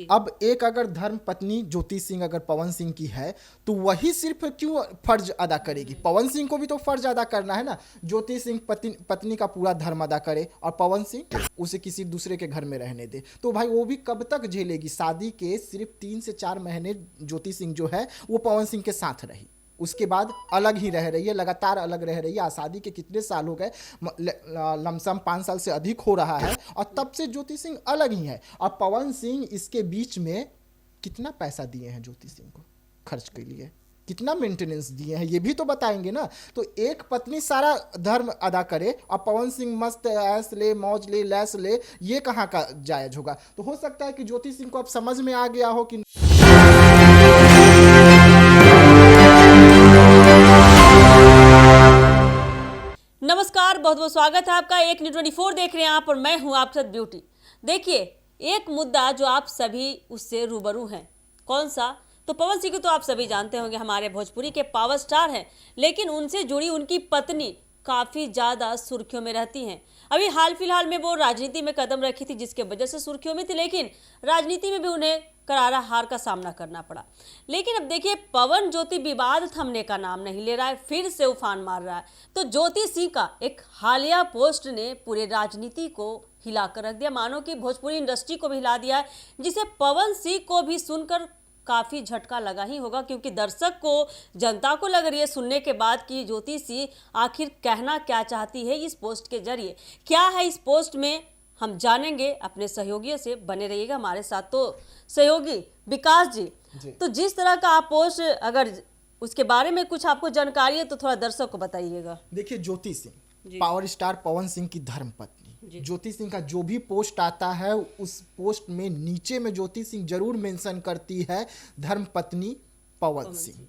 जी। अब एक अगर धर्म पत्नी ज्योति सिंह अगर पवन सिंह की है तो वही सिर्फ क्यों फर्ज अदा करेगी? पवन सिंह को भी तो फर्ज अदा करना है ना। ज्योति सिंह पत्नी का पूरा धर्म अदा करे और पवन सिंह उसे किसी दूसरे के घर में रहने दे, तो भाई वो भी कब तक झेलेगी? शादी के सिर्फ 3 से 4 महीने ज्योति सिंह जो है वो पवन सिंह के साथ रही, उसके बाद अलग ही रह रही है, लगातार अलग रह रही है। आज़ादी के कितने साल हो गए, लमसम 5 साल से अधिक हो रहा है, और तब से ज्योति सिंह अलग ही है। और पवन सिंह इसके बीच में कितना पैसा दिए हैं ज्योति सिंह को खर्च के लिए, कितना मेंटेनेंस दिए हैं, ये भी तो बताएंगे ना। तो एक पत्नी सारा धर्म अदा करे और पवन सिंह मस्त ऐस ले, मौज ले, लैस ले, ये कहाँ का जायज होगा? तो हो सकता है कि ज्योति सिंह को अब समझ में आ गया हो कि नमस्कार, बहुत बहुत स्वागत है आपका। एक न्यूज़ 24 देख रहे हैं आप और मैं हूं आपके साथ ब्यूटी। देखिए, एक मुद्दा जो आप सभी उससे रूबरू हैं, कौन सा? तो पवन सिंह को तो आप सभी जानते होंगे, हमारे भोजपुरी के पावर स्टार हैं, लेकिन उनसे जुड़ी उनकी पत्नी काफ़ी ज़्यादा सुर्खियों में रहती हैं। अभी हाल फिलहाल में वो राजनीति में कदम रखी थी, जिसके वजह से सुर्खियों में थी, लेकिन राजनीति में भी उन्हें करारा हार का सामना करना पड़ा। लेकिन अब देखिए, पवन ज्योति विवाद थमने का नाम नहीं ले रहा है, फिर से उफान मार रहा है। तो ज्योति सिंह का एक हालिया पोस्ट ने पूरे राजनीति को हिलाकर रख दिया, मानो कि भोजपुरी इंडस्ट्री को भी हिला दिया है, जिसे पवन सिंह को भी सुनकर काफ़ी झटका लगा ही होगा, क्योंकि दर्शक को, जनता को लग रही है सुनने के बाद कि ज्योति सिंह आखिर कहना क्या चाहती है इस पोस्ट के जरिए। क्या है इस पोस्ट में, हम जानेंगे अपने सहयोगियों से। बने रहिएगा हमारे साथ। तो सहयोगी विकास जी, तो जिस तरह का आप पोस्ट, अगर उसके बारे में कुछ आपको जानकारी है तो थोड़ा दर्शक को बताइएगा। देखिए, ज्योति सिंह पावर स्टार पवन सिंह की धर्म पत्नी ज्योति सिंह का जो भी पोस्ट आता है, उस पोस्ट में नीचे में ज्योति सिंह जरूर मेंशन करती है धर्म पत्नी पवन सिंह,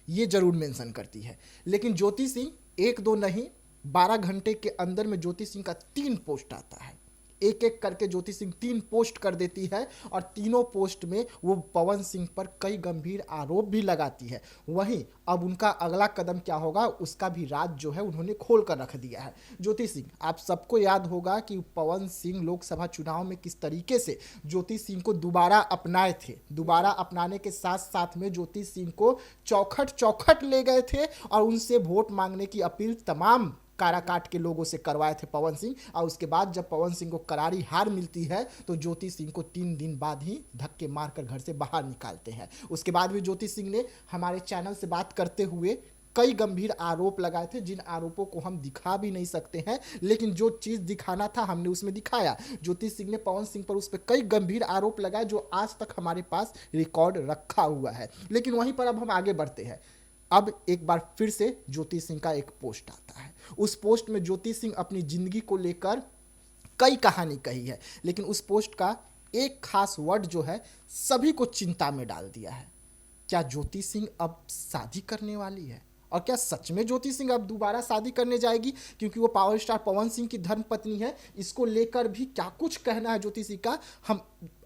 ये जरूर मेंशन करती है। लेकिन ज्योति सिंह एक दो नहीं, 12 घंटे के अंदर में ज्योति सिंह का 3 पोस्ट आता है। एक एक करके ज्योति सिंह 3 पोस्ट कर देती है, और तीनों पोस्ट में वो पवन सिंह पर कई गंभीर आरोप भी लगाती है। वहीं अब उनका अगला कदम क्या होगा, उसका भी राज जो है उन्होंने खोल कर रख दिया है। ज्योति सिंह, आप सबको याद होगा कि पवन सिंह लोकसभा चुनाव में किस तरीके से ज्योति सिंह को दोबारा अपनाए थे। दोबारा अपनाने के साथ साथ में ज्योति सिंह को चौखट चौखट ले गए थे और उनसे वोट मांगने की अपील तमाम काराकाट के लोगों से करवाए थे पवन सिंह। और उसके बाद जब पवन सिंह को करारी हार मिलती है तो ज्योति सिंह को 3 दिन बाद ही धक्के मारकर घर से बाहर निकालते हैं। उसके बाद भी ज्योति सिंह ने हमारे चैनल से बात करते हुए कई गंभीर आरोप लगाए थे, जिन आरोपों को हम दिखा भी नहीं सकते हैं, लेकिन जो चीज़ दिखाना था हमने उसमें दिखाया। ज्योति सिंह ने पवन सिंह पर उस पर कई गंभीर आरोप लगाए जो आज तक हमारे पास रिकॉर्ड रखा हुआ है। लेकिन वहीं पर अब हम आगे बढ़ते हैं। अब एक बार फिर से ज्योति सिंह का एक पोस्ट आता है। उस पोस्ट में ज्योति सिंह अपनी जिंदगी को लेकर कई कहानी कही है, लेकिन उस पोस्ट का एक खास वर्ड जो है सभी को चिंता में डाल दिया है। क्या ज्योति सिंह अब शादी करने वाली है? और क्या सच में ज्योति सिंह अब दोबारा शादी करने जाएगी? क्योंकि वो पावर स्टार पवन सिंह की धर्म पत्नी है। इसको लेकर भी क्या कुछ कहना है ज्योति सिंह का, हम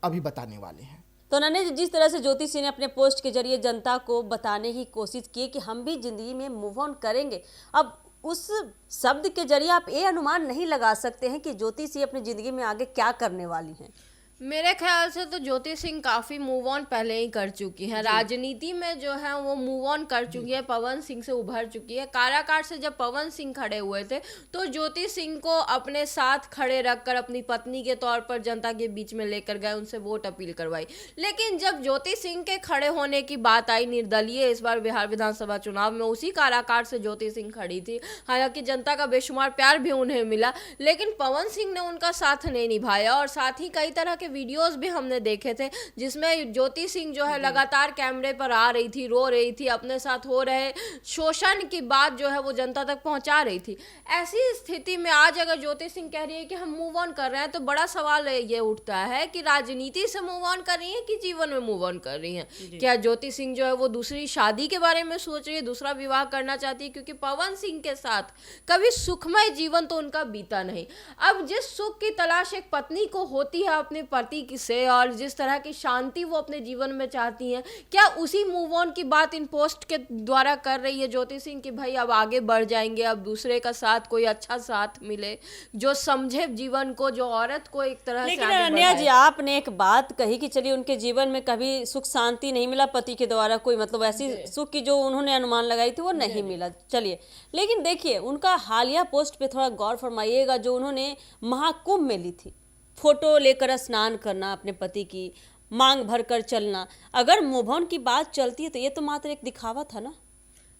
अभी बताने वाले हैं। तो उन्होंने जिस तरह से ज्योति सिंह ने अपने पोस्ट के जरिए जनता को बताने की कोशिश की कि हम भी जिंदगी में मूव ऑन करेंगे, अब उस शब्द के जरिए आप ये अनुमान नहीं लगा सकते हैं कि ज्योति सिंह अपनी जिंदगी में आगे क्या करने वाली हैं। मेरे ख्याल से तो ज्योति सिंह काफ़ी मूव ऑन पहले ही कर चुकी है। राजनीति में जो है वो मूव ऑन कर चुकी है, पवन सिंह से उभर चुकी है। काराकाट से जब पवन सिंह खड़े हुए थे तो ज्योति सिंह को अपने साथ खड़े रखकर अपनी पत्नी के तौर पर जनता के बीच में लेकर गए, उनसे वोट अपील करवाई। लेकिन जब ज्योति सिंह के खड़े होने की बात आई निर्दलीय इस बार बिहार विधानसभा चुनाव में, उसी काराकाट से ज्योति सिंह खड़ी थी। हालांकि जनता का बेशुमार प्यार भी उन्हें मिला, लेकिन पवन सिंह ने उनका साथ नहीं निभाया। और साथ ही कई तरह के वीडियोस भी हमने देखे थे जिसमें ज्योति सिंह जो है लगातार कैमरे पर आ रही थी, रो रही थी, अपने साथ हो रहे शोषण की बात जो है वो जनता तक पहुंचा रही थी। ऐसी स्थिति में आज अगर ज्योति सिंह कह रही है कि हम मूव ऑन कर रहे हैं, तो बड़ा सवाल ये उठता है कि राजनीति से मूव ऑन कर रही है कि जीवन में मूव ऑन कर रही है। क्या ज्योति सिंह जो है वो दूसरी शादी के बारे में सोच रही है, दूसरा विवाह करना चाहती है? क्योंकि पवन सिंह के साथ कभी सुखमय जीवन तो उनका बीता नहीं। अब जिस सुख की तलाश एक पत्नी को होती है अपने पति से और जिस तरह की शांति वो अपने जीवन में चाहती हैं, क्या उसी मूव ऑन की बात इन पोस्ट के द्वारा कर रही है ज्योति सिंह कि भाई अब आगे बढ़ जाएंगे, अब दूसरे का साथ, कोई अच्छा साथ मिले जो समझे जीवन को, जो औरत को एक तरह से लेकिन आगे अनन्या जी, बढ़ाए? आपने एक बात कही कि चलिए उनके जीवन में कभी सुख शांति नहीं मिला, पति के द्वारा कोई मतलब ऐसी सुख की जो उन्होंने अनुमान लगाई थी वो नहीं मिला, चलिए। लेकिन देखिए उनका हालिया पोस्ट पे थोड़ा गौर फरमाइएगा, जो उन्होंने महाकुंभ में ली थी, फोटो लेकर स्नान करना अपने पति की, मांग भर कर चलना। अगर मूव ऑन की बात चलती है तो ये तो मात्र एक दिखावा था ना।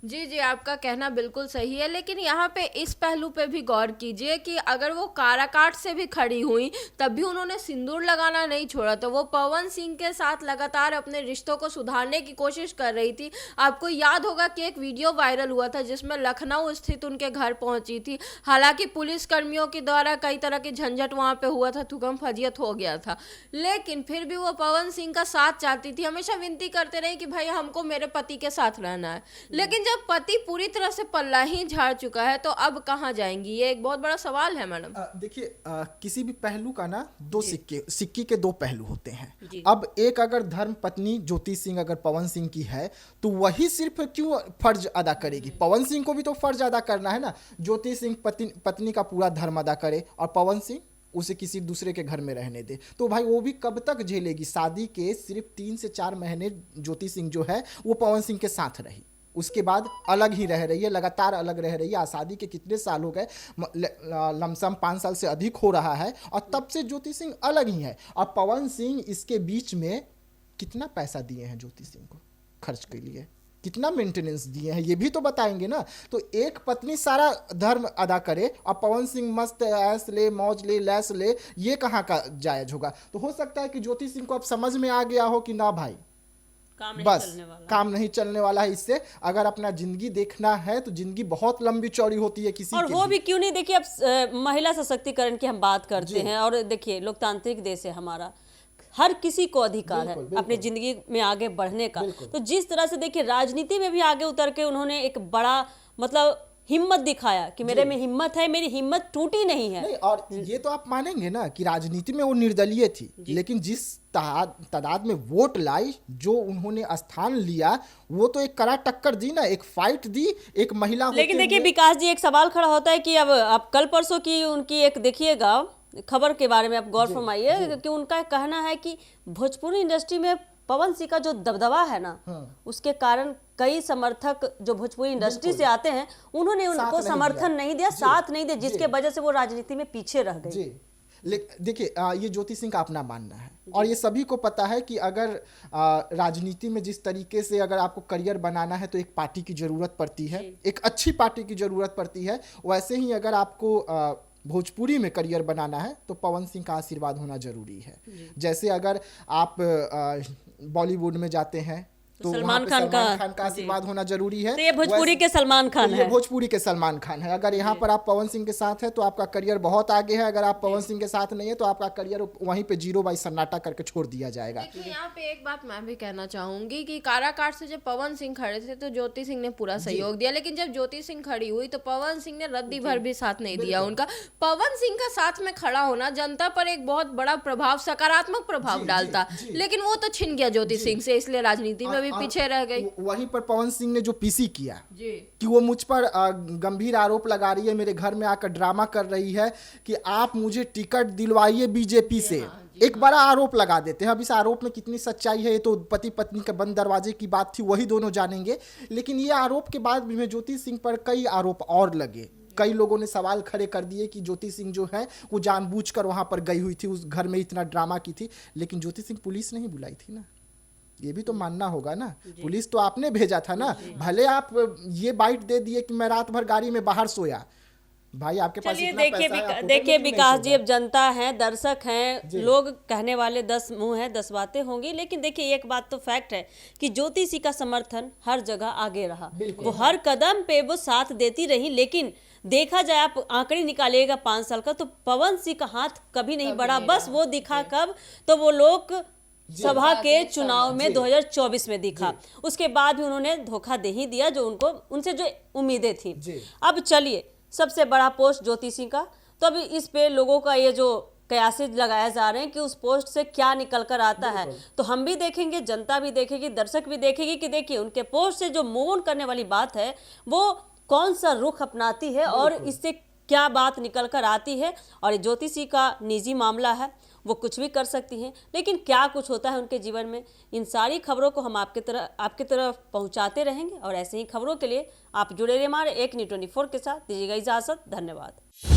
जी जी, आपका कहना बिल्कुल सही है, लेकिन यहाँ पे इस पहलू पे भी गौर कीजिए कि अगर वो काराकाट से भी खड़ी हुई तब भी उन्होंने सिंदूर लगाना नहीं छोड़ा, तो वो पवन सिंह के साथ लगातार अपने रिश्तों को सुधारने की कोशिश कर रही थी। आपको याद होगा कि एक वीडियो वायरल हुआ था जिसमें लखनऊ स्थित उनके घर पहुंची थी। हालांकि पुलिस कर्मियों के द्वारा कई तरह की झंझट वहां पे हुआ था, थुकम फजियत हो गया था, लेकिन फिर भी वो पवन सिंह का साथ चाहती थी, हमेशा विनती करते रहे कि भाई हमको मेरे पति के साथ रहना है। लेकिन पति पूरी तरह से पल्ला ही झाड़ चुका है तो अब कहां जाएंगी, ये एक बहुत बड़ा सवाल है मैडम। देखिए किसी भी पहलू का ना दो सिक्के के दो पहलू होते हैं। जी। अब एक अगर धर्म पत्नी ज्योति सिंह अगर पवन सिंह की है तो वही सिर्फ क्यों फर्ज अदा करेगी, पवन सिंह को भी तो फर्ज अदा करना है ना। ज्योति सिंह पत्नी का पूरा धर्म अदा करे और पवन सिंह उसे किसी दूसरे के घर में रहने दे, तो भाई वो भी कब तक झेलेगी। शादी के सिर्फ 3 से 4 महीने ज्योति सिंह जो है वो पवन सिंह के साथ रही, उसके बाद अलग ही रह रही है, लगातार अलग रह रही है। आज़ादी के कितने साल हो गए, लमसम 5 साल से अधिक हो रहा है, और तब से ज्योति सिंह अलग ही है। और पवन सिंह इसके बीच में कितना पैसा दिए हैं ज्योति सिंह को खर्च के लिए, कितना मेंटेनेंस दिए हैं, ये भी तो बताएंगे ना। तो एक पत्नी सारा धर्म अदा करे और पवन सिंह मस्त ऐस ले, मौज ले, लैस ले, ये कहाँ का जायज होगा। तो हो सकता है कि ज्योति सिंह को अब समझ में आ गया हो कि ना भाई बस काम नहीं चलने वाला है इससे। अगर अपना जिंदगी देखना है तो जिंदगी बहुत लंबी चौड़ी होती है किसी और के वो लिए। भी क्यों नहीं, देखिए अब महिला सशक्तिकरण की हम बात करते हैं, और देखिए लोकतांत्रिक देश है हमारा, हर किसी को अधिकार है अपनी जिंदगी में आगे बढ़ने का। तो जिस तरह से देखिए राजनीति में भी आगे उतर के उन्होंने एक बड़ा मतलब हिम्मत दिखाया कि मेरे में हिम्मत है, मेरी हिम्मत टूटी नहीं है। नहीं, और ये तो आप मानेंगे ना कि राजनीति में वो निर्दलीय थी, लेकिन जिस तादाद में वोट लाई, जो उन्होंने स्थान लिया, वो तो एक कड़ा टक्कर दी ना, एक फाइट दी एक महिला। लेकिन देखिए विकास जी, एक सवाल खड़ा होता है कि अब आप कल परसों की उनकी एक देखिएगा खबर के बारे में आप गौर फरमाइए कि उनका कहना है कि भोजपुरी इंडस्ट्री में पवन सिंह का जो दबदबा है ना, उसके कारण कई समर्थक जो भोजपुरी इंडस्ट्री से आते हैं उन्होंने उनको समर्थन नहीं दिया, साथ नहीं दिया, जिसके वजह से वो राजनीति में पीछे रह गए। देखिए ये ज्योति सिंह का अपना मानना है, और ये सभी को पता है कि अगर राजनीति में जिस तरीके से अगर आपको करियर बनाना है तो एक पार्टी की जरूरत पड़ती है, एक अच्छी पार्टी की जरूरत पड़ती है। वैसे ही अगर आपको भोजपुरी में करियर बनाना है तो पवन सिंह का आशीर्वाद होना जरूरी है। जैसे अगर आप बॉलीवुड में जाते हैं तो सलमान खान का आशीर्वाद होना जरूरी है। तो ये भोजपुरी के सलमान खान है, ये भोजपुरी के सलमान खान है। अगर यहाँ पर आप पवन सिंह के साथ है तो आपका करियर बहुत आगे है, अगर आप पवन सिंह के साथ नहीं है तो आपका करियर वहीं पे 0 बाई सन्नाटा करके छोड़ दिया जाएगा। देखिए यहाँ पे एक बात मैं भी कहना चाहूंगी कि काराकाट से जब पवन सिंह खड़े थे तो ज्योति सिंह ने पूरा सहयोग दिया, लेकिन जब ज्योति सिंह खड़ी हुई तो पवन सिंह ने रद्दी भर भी साथ नहीं दिया उनका। पवन सिंह का साथ में खड़ा होना जनता पर एक बहुत बड़ा प्रभाव, सकारात्मक प्रभाव डालता, लेकिन वो तो छिन गया ज्योति सिंह से, इसलिए राजनीति में भी पीछे रह गई। वहीं पर पवन सिंह ने जो पीसी किया कि वो मुझ पर गंभीर आरोप लगा रही है, मेरे घर में आकर ड्रामा कर रही है कि आप मुझे टिकट दिलवाइए बीजेपी से, एक बड़ा आरोप लगा देते हैं। अब इस आरोप में कितनी सच्चाई है ये तो पति पत्नी के बंद दरवाजे की बात थी, वही दोनों जानेंगे। लेकिन ये आरोप के बाद भी ज्योति सिंह पर कई आरोप और लगे। कई लोगों ने सवाल खड़े कर दिए कि ज्योति सिंह जो है वो जानबूझकर वहां पर गई हुई थी, उस घर में इतना ड्रामा की थी, लेकिन ज्योति सिंह पुलिस नहीं बुलाई थी ना, ये भी तो मानना होगा ना। पुलिस तो आपने भेजा था ना, भले आप ये बाइट दे दिए कि मैं रात भर गाड़ी में बाहर सोया, भाई आपके पास इतना पैसा है, देखिए विकास जी, अब जनता है, दर्शक हैं, लोग कहने वाले 10 मुंह हैं, 10 बातें होंगी, लेकिन देखिए एक बात तो फैक्ट है कि ज्योति सिंह का समर्थन हर जगह आगे रहा, वो हर कदम पे वो साथ देती रही। लेकिन देखा जाए, आप आंकड़े निकालिएगा 5 साल का, तो पवन सिंह का हाथ कभी नहीं बढ़ा। बस वो दिखा कब, तो वो लोग सभा के चुनाव में 2024 में दिखा, उसके बाद भी उन्होंने धोखा दे ही दिया जो उनको, उनसे जो उम्मीदें थी। अब चलिए, सबसे बड़ा पोस्ट ज्योति सिंह का, तो अभी इस पे लोगों का ये जो कयासे लगाए जा रहे हैं कि उस पोस्ट से क्या निकल कर आता है। तो हम भी देखेंगे, जनता भी देखेगी, दर्शक भी देखेगी कि देखिए उनके पोस्ट से जो मूव ऑन करने वाली बात है वो कौन सा रुख अपनाती है और इससे क्या बात निकल कर आती है। और ये ज्योतिषी का निजी मामला है, वो कुछ भी कर सकती हैं, लेकिन क्या कुछ होता है उनके जीवन में, इन सारी खबरों को हम आपके तरफ पहुंचाते रहेंगे। और ऐसे ही खबरों के लिए आप जुड़े रहिए हमारे एक न्यूज़ 24 के साथ। दीजिएगा इजाज़त, धन्यवाद।